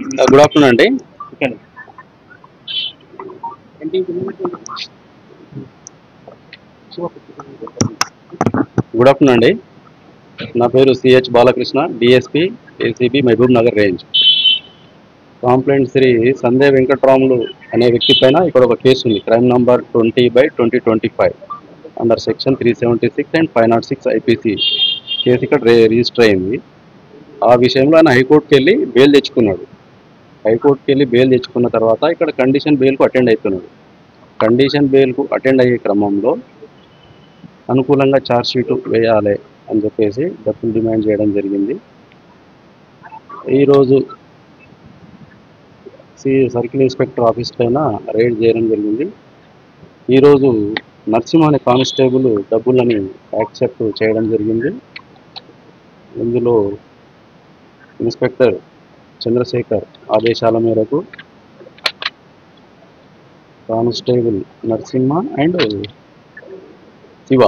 Good afternoon అండి. Good afternoon అండి. నా పేరు CH Balakrishna, DSP ACB Mahabubnagar range. Complaint Shri Sande Venkatramulu అనే వ్యక్తి పైన ఇక్కడ ఒక కేసు ఉంది. Crime number 20/2025 under section 376 and 506 IPC case ఇక్కడ రిజిస్టర్ అయింది. ఆ విషయంలో ఆయన హైకోర్టుకి వెళ్ళి బెయిల్ తెచ్చుకున్నాడు. హైకోర్టుకి వెళ్ళి బెయిల్ తెచ్చుకున్న తర్వాత ఇక్కడ కండిషన్ బెయిల్కు అటెండ్ అవుతున్నాడు. కండిషన్ బెయిల్కు అటెండ్ అయ్యే క్రమంలో అనుకూలంగా ఛార్జ్ షీటు వేయాలి అని చెప్పేసి డబ్బులు డిమాండ్ చేయడం జరిగింది. ఈరోజు సర్కిల్ ఇన్స్పెక్టర్ ఆఫీస్ పైన రైడ్ చేయడం జరిగింది. ఈరోజు నరసింహ అనే కానిస్టేబుల్ డబ్బులని యాక్సెప్ట్ చేయడం జరిగింది. ఇందులో ఇన్స్పెక్టర్ చంద్రశేఖర్ ఆదేశాల మేరకు కానిస్టేబుల్ నరసింహ అండ్ శివ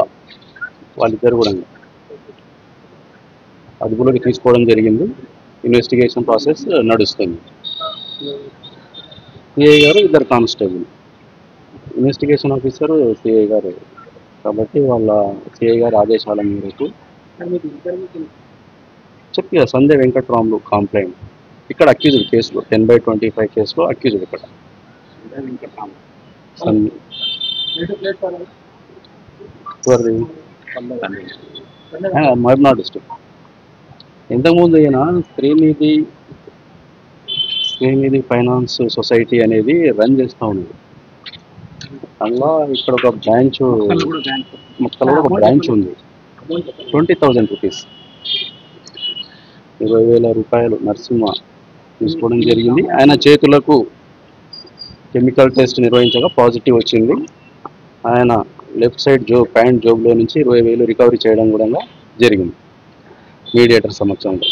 వాళ్ళిద్దరు కూడా అదుపులోకి తీసుకోవడం జరిగింది. ఇన్వెస్టిగేషన్ ప్రాసెస్ నడుస్తుంది. సిఐ గారు, ఇద్దరు కానిస్టేబుల్. ఇన్వెస్టిగేషన్ ఆఫీసర్ సిఐ గారు కాబట్టి వాళ్ళ సిఐ గారి ఆదేశాల మేరకు చెప్పి సందే వెంకట్రాములు కాంప్లైంట్ ఇక్కడ అక్యూజ్డ్ కేసులో 10/25 కేసులో అక్యూజ్డ్ ఇక్కడ మహబూబ్నగర్ డిస్ట్రిక్ట్. ఇంతకుముందు ఈయన శ్రీనిధి ఫైనాన్స్ సొసైటీ అనేది రన్ చేస్తూ ఉంది. అందులో ఇక్కడ ఒక బ్రాంచ్ మొక్కలో ఒక బ్రాంచ్ ఉంది. 20,000 రూపీస్ 20,000 రూపాయలు నరసింహ తీసుకోవడం జరిగింది. ఆయన చేతులకు కెమికల్ టెస్ట్ నిర్వహించగా పాజిటివ్ వచ్చింది. ఆయన లెఫ్ట్ సైడ్ ప్యాంట్ జోబులో నుంచి 20,000 రికవరీ చేయడం కూడా జరిగింది మీడియేటర్ సమక్షంలో.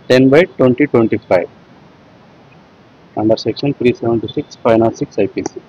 10/2025 అండర్ సెక్షన్ 376 506 ఐపీసీ.